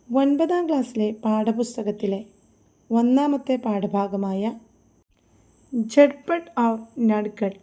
9ാം ക്ലാസ്സിലെ പാഠപുസ്തകത്തിലെ ഒന്നാമത്തെ പാഠഭാഗമായ ഝട്പട്ട് ഔർ നഡ്ഗഡ്.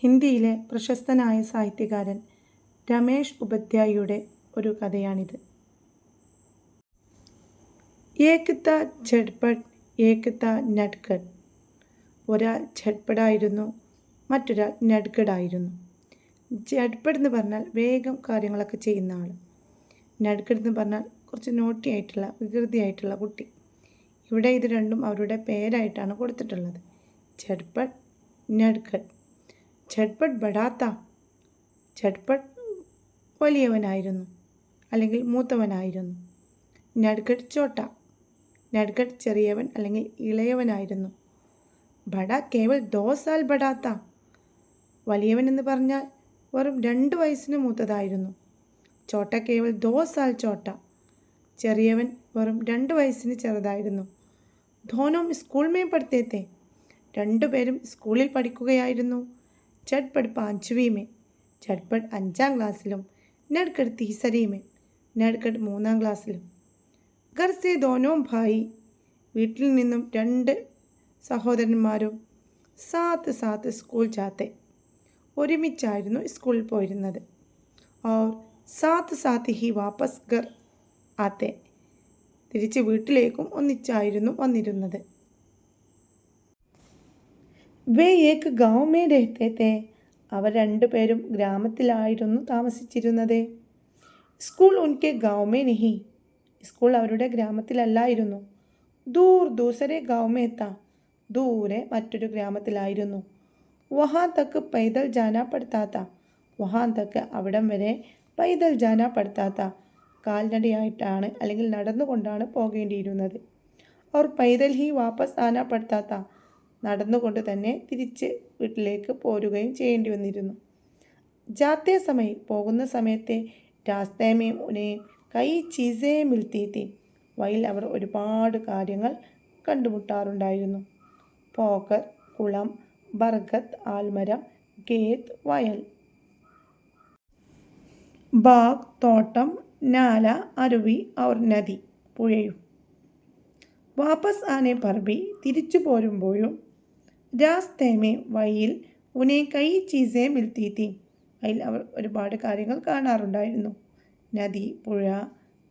ഹിന്ദിയിലെ പ്രശസ്തനായ സാഹിത്യകാരൻ രമേഷ് ഉപാധ്യായയുടെ ഒരു കഥയാണിത്. ഏക് താ ഝട്പട്ട് ഏക് താ നഡ്ഗഡ്. ഒരാൾ ഝട്പടായിരുന്നു, മറ്റൊരാൾ നഡ്ഗഡായിരുന്നു. ഝട്പട്ട് എന്ന് പറഞ്ഞാൽ വേഗം കാര്യങ്ങളൊക്കെ ചെയ്യുന്ന ആൾ. നഡ്ഗഡ് എന്ന് പറഞ്ഞാൽ കുറച്ച് നോട്ടിയായിട്ടുള്ള വികൃതിയായിട്ടുള്ള കുട്ടി. ഇവിടെ ഇത് രണ്ടും അവരുടെ പേരായിട്ടാണ് കൊടുത്തിട്ടുള്ളത്. ഝട്പട്ട്, നഡ്ഗഡ്. ഝട്പട്ട് ബഡാത്ത. ഝട്പട്ട് വലിയവനായിരുന്നു അല്ലെങ്കിൽ മൂത്തവനായിരുന്നു. നഡ്ഗഡ് ചോട്ട. നഡ്ഗഡ് ചെറിയവൻ അല്ലെങ്കിൽ ഇളയവനായിരുന്നു. ബഡ കേവൽ 2 സാൽ ബഡാത്ത. വലിയവൻ എന്ന് പറഞ്ഞാൽ വെറും 2 വയസ്സിന് മൂത്തതായിരുന്നു. ചോട്ട കേവൽ 2 സാൽ ചോട്ട. ചെറിയവൻ വെറും 2 വയസ്സിന് ചെറുതായിരുന്നു. ധോനും സ്കൂൾ മേ പഠിത്തേ थे. രണ്ടുപേരും സ്കൂളിൽ പഠിക്കുകയായിരുന്നു. ഝട്പട്ട് 5वीं में. ഝട്പട്ട് 5ാം ക്ലാസ്സിലും നഡ്ഗഡ് तीसरी में. നഡ്ഗഡ് 3ാം ക്ലാസ്സിലും. ഘർ സേ ദോനോം ഭായി. വീട്ടിൽ നിന്നും 2 സഹോദരന്മാരും സാത്ത് സാത്ത് സ്കൂൾ ജാത്തെ. ഒരുമിച്ചായിരുന്നു സ്കൂളിൽ പോയിരുന്നത്. और സാത്ത് സാത്ത് ഹി വാപ്പസ് ഘർ ആത്തെ. തിരിച്ച് വീട്ടിലേക്കും ഒന്നിച്ചായിരുന്നു വന്നിരുന്നത്. വേ ഏക് ഗാവ് മേ രഹത്തെ थे. അവർ രണ്ടുപേരും ഗ്രാമത്തിലായിരുന്നു താമസിച്ചിരുന്നത്. സ്കൂൾ ഉൻകെ ഗാവ് മേ നഹി. സ്കൂൾ അവരുടെ ഗ്രാമത്തിലല്ലായിരുന്നു. ദൂർ ദൂസരെ ഗാവ് മേ താ. ദൂരെ മറ്റൊരു ഗ്രാമത്തിലായിരുന്നു. വഹാ തക്ക് പൈദൽ ജാനാ പഡ്താ താ. വഹാ തക്ക് അവിടം വരെ പൈദൽ ജാനാ പഡ്താ താ. കാൽനടയായിട്ടാണ് അല്ലെങ്കിൽ നടന്നുകൊണ്ടാണ് പോകേണ്ടിയിരുന്നത്. അവർ പൈദൽ ഹി വാപ്പസ് ആനാ പഡ്താ താ. നടന്നുകൊണ്ട് തന്നെ തിരിച്ച് വീട്ടിലേക്ക് പോരുകയും ചെയ്യേണ്ടി വന്നിരുന്നു. ജാത്തേ സമയം പോകുന്ന സമയത്തെ രാസ്തേ മേ ഉനേ കൈ ചീസേ മിൽത്തി തി. വഴിയിൽ അവർ ഒരുപാട് കാര്യങ്ങൾ കണ്ടുമുട്ടാറുണ്ടായിരുന്നു. പോക്കർ കുളം, ബർഗത്ത് ആൽമരം, ഖേത്ത് വയൽ, ബാഗ് തോട്ടം, നാല അരുവി ഔർ നദി പുഴയും. വാപ്പസ് ആനെ പർ ഭി തിരിച്ചു പോരുമ്പോഴും രാസ്തേമേ വഴിയിൽ ഉനേ കൈ ചീസേ മിൽത്തി തി. അതിൽ അവർ ഒരുപാട് കാര്യങ്ങൾ കാണാറുണ്ടായിരുന്നു. നദി പുഴ,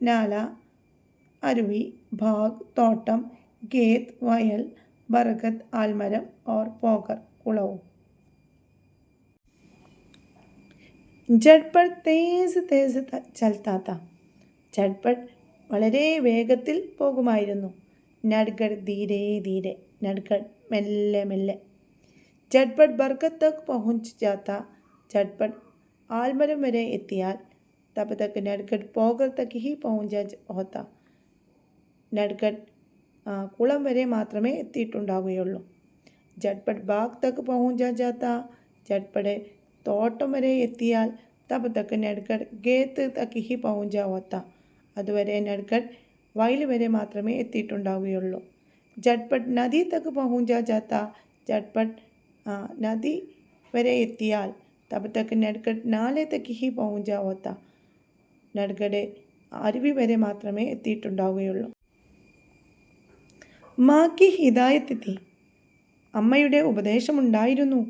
നാല അരുവി, ബാഗ് തോട്ടം, ഖേത്ത് വയൽ, ബർഗത്ത് ആൽമരം ഓർ പോക്കർ കുളവും. ഝട്പട്ട് തേസ് തേസ് ചൽത്താ താ. ഝട്പട്ട് വളരെ വേഗത്തിൽ പോകുമായിരുന്നു. നഡ്ഗഡ് ധീരെ ധീരെ. നഡ്ഗഡ് മെല്ലെ മെല്ലെ. ഝട്പട്ട് ബർഗത്ത് തക്ക് പहुंच जाता. ഝട്പട്ട് ആൽമരം വരെ എത്തിയാൽ തബ് തക്ക് നഡ്ഗഡ് പോകർ തക്ക് ഹി പहुंचा होता. നഡ്ഗഡ് കുളം വരെ മാത്രമേ എത്തിയിട്ടുണ്ടാവുകയുള്ളൂ. ഝട്പട്ട് ബാഗ് തക്ക് പहुंचा जाता. ഝട്പട്ട് തോട്ടം വരെ എത്തിയാൽ തബ് തക്ക് നഡ്ഗഡ് ഖേത്ത് തക്ക് ഹി പहुंचा होता. അതുവരെ നഡ്ഗഡ് വയൽ വരെ മാത്രമേ എത്തിയിട്ടുണ്ടാവുകയുള്ളൂ. ഝട്പട്ട് നദി തക്ക് പहुंचा जाता. ഝട്പട്ട് നദി വരെ എത്തിയാൽ തബ് തക്ക് നഡ്ഗഡ് നാലെ തക്ക് ഹി പहुंचा होता. നഡ്ഗഡ് അരുവി വരെ മാത്രമേ എത്തിയിട്ടുണ്ടാവുകയുള്ളൂ. മാക്കി ഹിദായത്ത് തി. അമ്മയുടെ ഉപദേശമുണ്ടായിരുന്നു.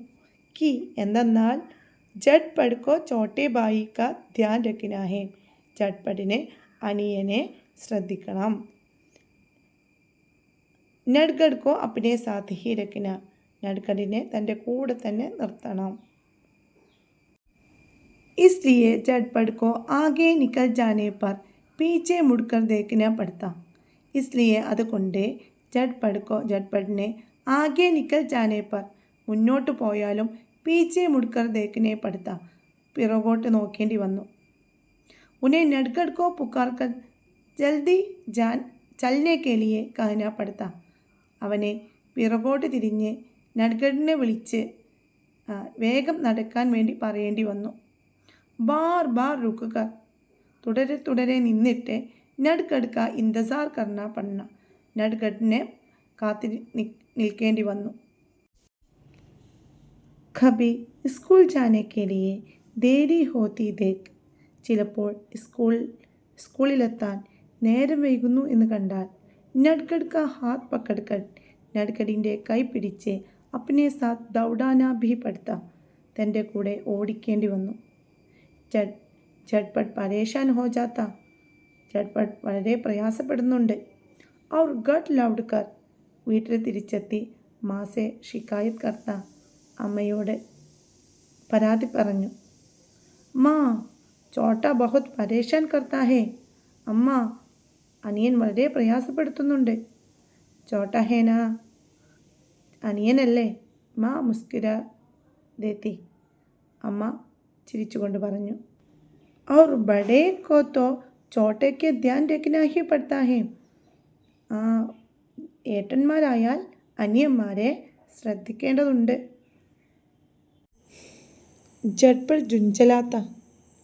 കി എന്തെന്നാൽ ഝട്പട്ട് കോ ചോട്ടേ ഭായി കാ ധ്യാൻ രഖ്നാ ഹേ. ഝട്പട്ടിനെ അനിയനെ ശ്രദ്ധിക്കണം. നഡ്ഗഡ് കോ അപ്നെ സാത്ത് ഹി രഖ്നാ. നഡ്ഗഡിനെ തൻ്റെ കൂടെ തന്നെ നിർത്തണം. इसलिए झटपट को आगे निकल जाने पर पीछे मुड़कर देखना पड़ता. इसलिए അതുകൊണ്ട് झटपटने आगे निकल जाने पर മുന്നോട്ട് പോയാലും പീച്ചെ മുഡ്കർ ദേഖനെ പड़ता. പിറകോട്ട് നോക്കേണ്ടി വന്നു. उन्हें नडगड को पुकारकर जल्दी चलने के लिए कहना पड़ता. അവനെ പിറകോട്ട് തിരിഞ്ഞ് നഡ്ഗഡിനെ വിളിച്ച് വേഗം നടക്കാൻ വേണ്ടി പറയേണ്ടി വന്നു. ബാർ ബാർ റുക്കുക. തുടരെ തുടരെ നിന്നിട്ട് നഡ്ഗഡ് കാ ഇന്തസാർ കർണ പഡ്ന. നഡ്ഗഡിനെ കാത്തി നിൽക്കേണ്ടി വന്നു. കഭി സ്കൂൾ ജാനെ കെ ലിയെ ദേരി ഹോത്തി ദേഖ്. ചിലപ്പോൾ സ്കൂളിലെത്താൻ നേരം വൈകുന്നു എന്ന് കണ്ടാൽ നഡ്ഗഡ് കാ ഹാത്ത് പക്കഡ്കർ നഡ്ഗഡിൻ്റെ കൈ പിടിച്ച് അപ്നെ സാത്ത് ദൗഡാന ഭീ പഡ്ത തൻ്റെ കൂടെ ഓടിക്കേണ്ടി വന്നു. ചട്പട്ട് പരേഷാൻ ഹോ ജാത്ത ചട്പട്ട് വളരെ പ്രയാസപ്പെടുന്നുണ്ട്. ഔർ ഗട്ട് ലൗഡ് കർ വീട്ടിൽ തിരിച്ചെത്തി മാസെ ഷിക്കായത് കർത്ത അമ്മയോട് പരാതി പറഞ്ഞു. മാ ചോട്ട ബഹുത് പരേഷാൻ കർത്താ ഹേ അമ്മ അനിയൻ വളരെ പ്രയാസപ്പെടുത്തുന്നുണ്ട്. ചോട്ട ഹേന അനിയനല്ലേ? മാ മുസ്കുരാ ദേത്തി അമ്മ ചിരിച്ചുകൊണ്ട് പറഞ്ഞു. ഔർ ബഡേ കോ തോ ചോട്ടയ്ക്ക് ധ്യാൻ രഖ്നാ ഹി പഡ്താ ഹേ ഏട്ടന്മാരായാൽ അനിയന്മാരെ ശ്രദ്ധിക്കേണ്ടതുണ്ട്. ജഡ്പട്ട് ജുഞ്ചലാത്ത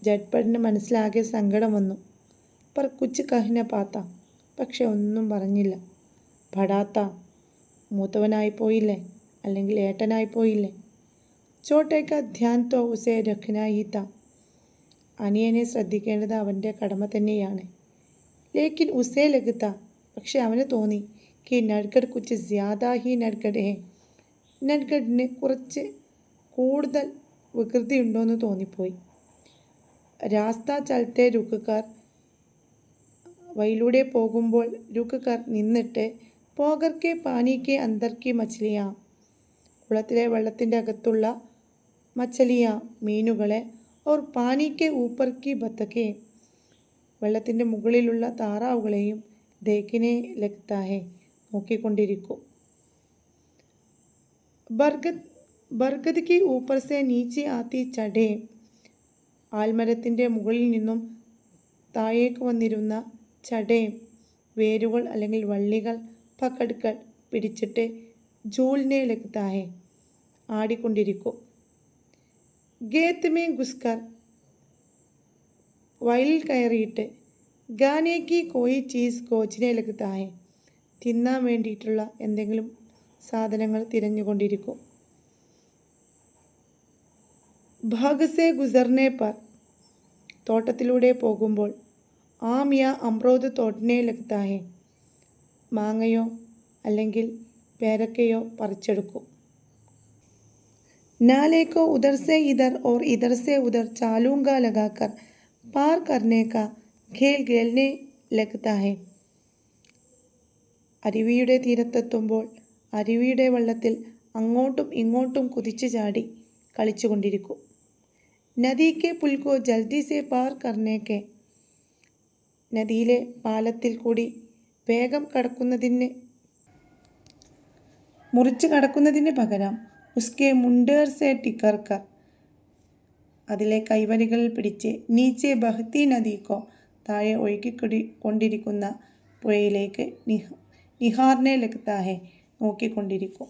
ജഡ്പട്ടിന് മനസ്സിലാകെ സങ്കടം വന്നു. പർ കുച്ച് കഹിന പാത്ത പക്ഷെ ഒന്നും പറഞ്ഞില്ല. പടാത്ത മൂത്തവനായി പോയില്ലേ, അല്ലെങ്കിൽ ഏട്ടനായി പോയില്ലേ. ചോട്ടേക്ക ധ്യാൻ തോ ഉസേ രഖ്നായി താ അനിയനെ ശ്രദ്ധിക്കേണ്ടത് അവൻ്റെ കടമ തന്നെയാണ്. ലേക്കിൻ ഉസേ ലഗത്ത പക്ഷെ അവന് തോന്നി കി നഡ്ഗഡ് കുച്ച് ജ്യാദാ ഹി നഡ്ഗഡ് ഹേ നഡ്ഗഡിന് കുറച്ച് കൂടുതൽ വികൃതിയുണ്ടോയെന്ന് തോന്നിപ്പോയി. രാസ്ത ചലത്തെ രുക്കുകാർ വഴിയിലൂടെ പോകുമ്പോൾ രുക്കുകാർ നിന്നിട്ട് പോകർക്കെ പാനിക്കെ അന്തർക്കി മച്ഛലിയ കുളത്തിലെ വെള്ളത്തിൻ്റെ അകത്തുള്ള മച്ഛലിയ മീനുകളെ ഓർ പാനിക്കെ ഊപ്പർക്കി ബത്തക്കെ വെള്ളത്തിൻ്റെ മുകളിലുള്ള താറാവുകളെയും ദേക്കിനെ ലഗ്താഹെ നോക്കിക്കൊണ്ടിരിക്കും. ബർഗദ് കി ഊപ്പർ സെ നീച്ചെ ആത്തി ചടേ ആൽമരത്തിൻ്റെ മുകളിൽ നിന്നും താഴേക്ക് വന്നിരുന്ന ചടേം വേരുകൾ അല്ലെങ്കിൽ വള്ളികൾ പക്കഡ്കർ പിടിച്ചിട്ട് ജൂലിനെ ലഗ്താഹെ ആടിക്കൊണ്ടിരിക്കും. ഗേത്ത് മേ ഗുസ്കർ വയലിൽ കയറിയിട്ട് ഗാനേക്ക് കോയി ചീസ് കോച്ചിനെ ലഗ്താഹെ തിന്നാൻ വേണ്ടിയിട്ടുള്ള എന്തെങ്കിലും സാധനങ്ങൾ തിരഞ്ഞുകൊണ്ടിരിക്കും. ഭാഗസെ ഗുസർനെ പർ തോട്ടത്തിലൂടെ പോകുമ്പോൾ ആം യാ അമ്രോദ് തോട്ടനെ ലഗ്താഹെ മാങ്ങയോ അല്ലെങ്കിൽ പേരക്കയോ പറിച്ചെടുക്കും. नाले को उधर से इधर और इधर से उधर चालूंगा लगाकर पार करने का खेल खेलने लगता है. അരുവിയുടെ തീരത്തെത്തുമ്പോൾ അരുവിയുടെ വെള്ളത്തിൽ അങ്ങോട്ടും ഇങ്ങോട്ടും കുതിച്ചു ചാടി കളിച്ചുകൊണ്ടിരിക്കും. നദിക്ക് പുൽക്കോ ജൽദി സെ പാർ കർണേക്കെ നദിയിലെ പാലത്തിൽ കൂടി വേഗം മുറിച്ച് കടക്കുന്നതിന് പകരം ഉസ്കെ മുണ്ടേർ സെ ടിക്കർക്കർ അതിലെ കൈവരികളിൽ പിടിച്ച് നീച്ചെ ബഹ്തി നദിക്കോ താഴെ ഒഴുകിക്കൊണ്ടിരിക്കുന്ന പുഴയിലേക്ക് നിഹാറിനെ ലഗ്താഹെ നോക്കിക്കൊണ്ടിരിക്കും.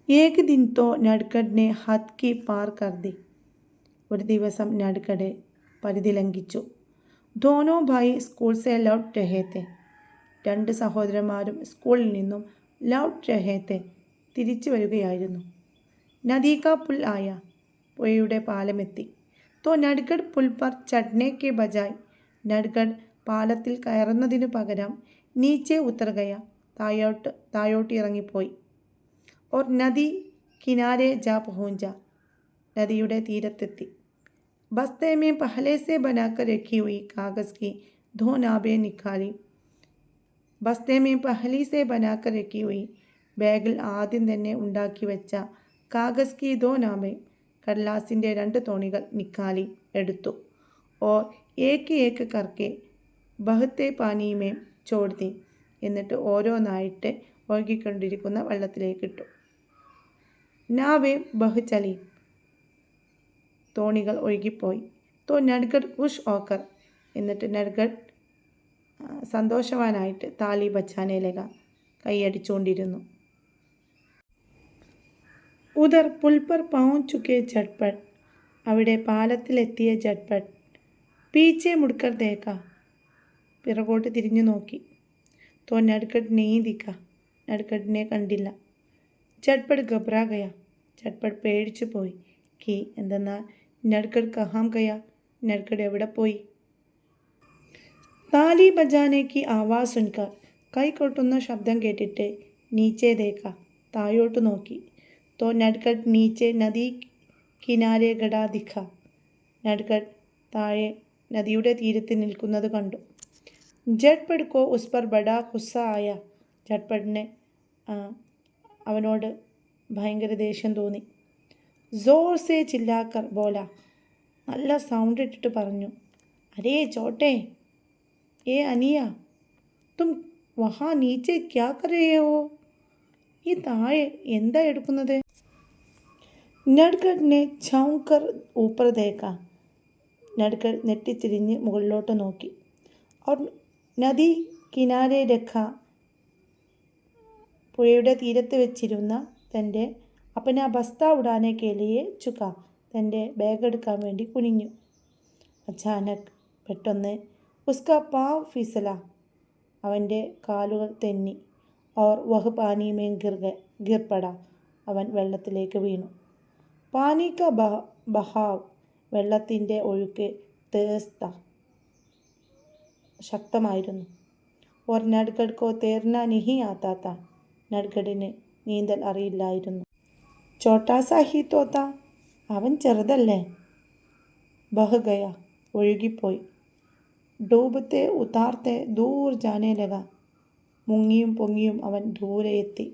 ഏക് ദിൻ തോ നഡ്ഗഡിനെ ഹദ് കി പാർ കർദി ഒരു ദിവസം നഡ്ഗഡ് പരിധി ലംഘിച്ചു. ദോനോ ഭായി സ്കൂൾ സെ ലൗട്ട് രഹേ തെ രണ്ട് സഹോദരന്മാരും സ്കൂളിൽ നിന്നും ലൗട്ട് രഹേ തെ തിരിച്ചു വരികയായിരുന്നു. നദീക പുൽ ആയ പുഴയുടെ പാലമെത്തി. തോ നഡ്ഗഡ് പുൽ പർ ചഡ്നേക്കെ ബജായ് നഡ്ഗഡ് പാലത്തിൽ കയറുന്നതിനു പകരം നീച്ചെ ഉത്തർഗയ താഴോട്ട് ഇറങ്ങിപ്പോയി. ഓർ നദി കിനാരെ ജാ പഹൂഞ്ച നദിയുടെ തീരത്തെത്തി. ബസ്തേ മേ പഹലെ സെ ബനാക്കർ രഖി ഹുയി കാഗസ് കി ദോ നാബേ നിക്കാലി ബസ്തേ മേ പഹലി സെ ബനാക്കർ രഖി ഹുയി ബാഗിൽ ആദ്യം തന്നെ ഉണ്ടാക്കി വെച്ച കാഗസ് കി ദോ നാബേ കടലാസിൻ്റെ 2 തോണികൾ നിക്കാലി എടുത്തു. ഓർ ഏക്ക് ഏക്ക് കർക്കെ ബഹത്തെ പാനിമേ ചോർത്തി എന്നിട്ട് ഓരോന്നായിട്ട് ഒഴുകിക്കൊണ്ടിരിക്കുന്ന വെള്ളത്തിലേക്കിട്ടു. നാവേ ബഹ് ചലി തോണികൾ ഒഴുകിപ്പോയി. തോ നഡ്ഗഡ് ഖുഷ് ഓക്കർ എന്നിട്ട് നഡ്ഗഡ് സന്തോഷവാനായിട്ട് താലി ബച്ചാനെ ലഗ കൈയടിച്ചുകൊണ്ടിരുന്നു. ഉദർ പുൽ പർ പहुंच ചുക്കെ झटपट അവിടെ പാലത്തിലെത്തിയ झटपट പീച്ചെ മുഡ്കർ ദേഖ പിറകോട്ട് തിരിഞ്ഞു നോക്കി. തോ നഡ്ഗഡ് നെയ് ദിഖ നഡ്ഗഡിനെ കണ്ടില്ല. झटपट घबरा गया झटपट പേടിച്ചു പോയി. കി എന്തെന്നാൽ നഡ്ഗഡ് കഹാം ഗയ നഡ്ഗഡ് എവിടെ പോയി. താലി ബജാനേക്ക് ആവാസ് സുൻകർ കൈകൊട്ടുന്ന ശബ്ദം കേട്ടിട്ട് നീച്ചെ ദേക്ക താഴോട്ട് നോക്കി. തോ നഡ്ഗഡ് നീച്ചെ നദി കിനാരെ ഗഡാ ദിഖ. നഡ്ഗഡ് താഴെ നദിയുടെ തീരത്ത് നിൽക്കുന്നത് കണ്ടു. ജട്പട് കോ ഉസ് പർ ബഡാ ഗുസ്സ ആയ. ജട്പടിന് അവനോട് ഭയങ്കര ദേഷ്യം തോന്നി. ജോർ സേ ചില്ലാക്കർ ബോല, നല്ല സൗണ്ട് ഇട്ടിട്ട് പറഞ്ഞു. അരേ ചോട്ടെ, ഏ അനിയ, തും വഹാ നീച്ചെ ക്യാ കർ രഹേ ഹോ? ഈ താഴെ എന്താ എടുക്കുന്നത്? നഡ്ഗഡിനെ ഛൗങ്കർ ഊപ്പർ ദേക്ക. നഡ്ഗഡ് നെട്ടിത്തിരിഞ്ഞ് മുകളിലോട്ട് നോക്കി. और നദി കിനാരെ രഖ, പുഴയുടെ തീരത്ത് വെച്ചിരുന്ന തൻ്റെ അപ്പന ബസ്ത ഉടാനെ കേലിയെ ചുക, തൻ്റെ ബാഗ് എടുക്കാൻ വേണ്ടി കുനിഞ്ഞു. അച്ചാനക്, പെട്ടെന്ന് ഉസ്ക പാവ് ഫിസല, അവൻ്റെ കാലുകൾ തെന്നി. ഓർ വഹ് പാനി മേ ഗിർപട, അവൻ വെള്ളത്തിലേക്ക് വീണു. പാനി ക ബഹാവ്, വെള്ളത്തിൻ്റെ ഒഴുക്ക് തേസ്ത, ശക്തമായിരുന്നു. ഓർ നഡ്ഗഡ് കോ തേർന നിഹി ആത്താത്ത, നഡ്ഗഡിന് നീന്തൽ അറിയില്ലായിരുന്നു. ചോട്ടാ ഹി തോത്ത, അവൻ ചെറുതല്ലേ. ബഹ് ഗയ, ഒഴുകിപ്പോയി. ഡൂബത്തെ ഉതാർത്തെ ദൂർ ജാനേ ലഗ, മുങ്ങിയും പൊങ്ങിയും അവൻ ദൂരെ എത്തി.